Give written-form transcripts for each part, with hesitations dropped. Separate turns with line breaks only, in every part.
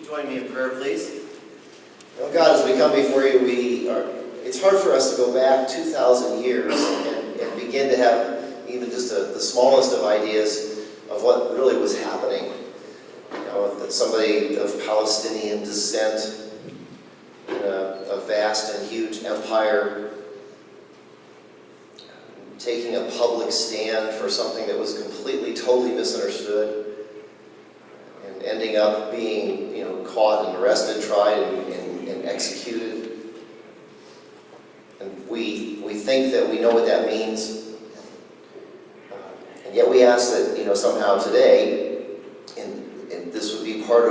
Join me in prayer, please. Oh God, as we come before you, it's hard for us to go back 2,000 years and begin to have even just the smallest of ideas of what really was happening. You know, that somebody of Palestinian descent in a vast and huge empire taking a public stand for something that was completely, totally misunderstood, and ending up being, caught and arrested, tried, and executed. And we think that we know what that means, and yet we ask that somehow today, and this would be part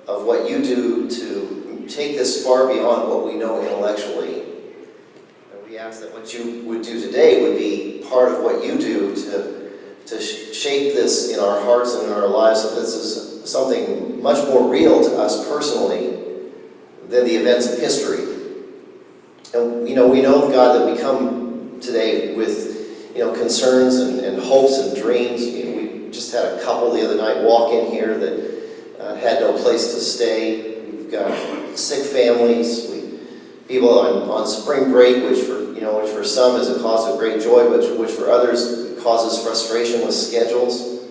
of what you do to take this far beyond what we know intellectually. We ask that what you would do today would be part of what you do to shape this in our hearts and in our lives, so this is something much more real to us personally than the events of history. And we know, God, that we come today with concerns and hopes and dreams. We just had a couple the other night walk in here that had no place to stay. We've got sick families. People on spring break, which for some is a cause of great joy, but which for others causes frustration with schedules.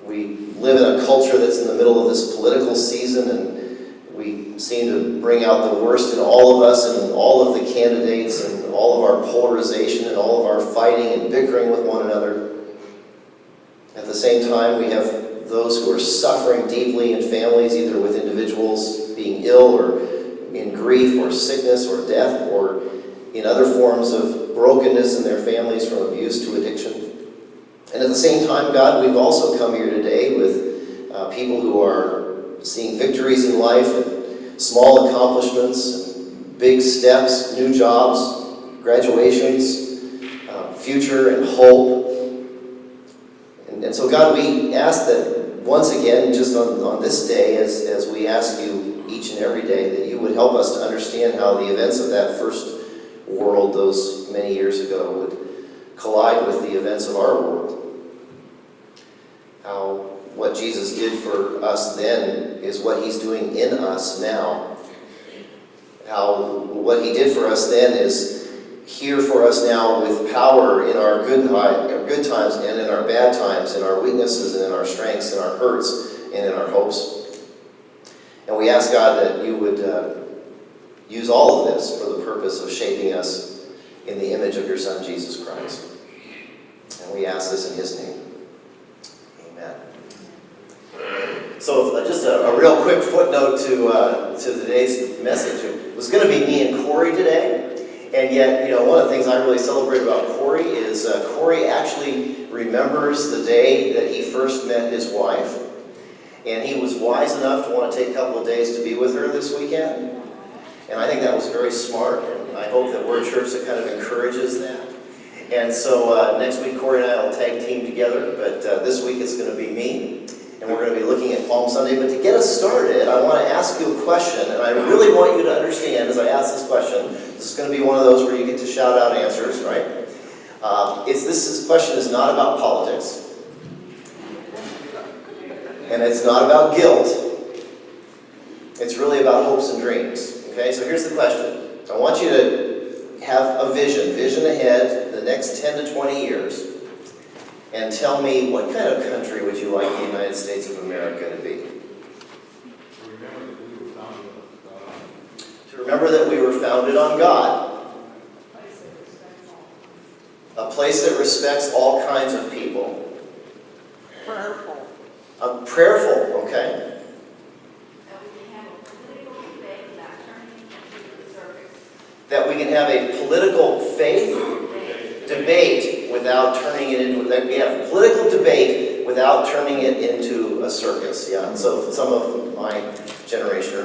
We live in a culture that's in the middle of this political season, and we seem to bring out the worst in all of us and all of the candidates and all of our polarization and all of our fighting and bickering with one another. At the same time, we have those who are suffering deeply in families, either with individuals being ill or in grief or sickness or death, or in other forms of brokenness in their families, from abuse to addiction. And at the same time, God, we've also come here today with people who are seeing victories in life and small accomplishments, and big steps, new jobs, graduations, future and hope. And so God, we ask that once again, just on this day, as we ask you each and every day, that you would help us to understand how the events of that first world those many years ago would collide with the events of our world. How what Jesus did for us then is what he's doing in us now. How what he did for us then is here for us now with power in our good times and in our bad times, in our weaknesses and in our strengths, in our hurts and in our hopes. And we ask, God, that you would use all of this for the purpose of shaping us in the image of your Son, Jesus Christ. And we ask this in his name. Amen. So just a real quick footnote to today's message. It was going to be me and Corey today. And yet, one of the things I really celebrate about Corey is Corey actually remembers the day that he first met his wife. And he was wise enough to want to take a couple of days to be with her this weekend. And I think that was very smart, and I hope that we're a church that kind of encourages that. And so next week, Corey and I will tag team together, but this week it's going to be me, and we're going to be looking at Palm Sunday. But to get us started, I want to ask you a question, and I really want you to understand as I ask this question. This is going to be one of those where you get to shout out answers, right? This question is not about politics, and it's not about guilt. It's really about hopes and dreams. Okay, so here's the question. I want you to have a vision ahead the next 10 to 20 years, and tell me, what kind of country would you like the United States of America to be? To remember that we were founded on God. A place that respects all kinds of people.
Prayerful.
Prayerful, okay. That we can have a political faith debate without turning it into, that we have political debate without turning it into a circus. Yeah, so some of my generation are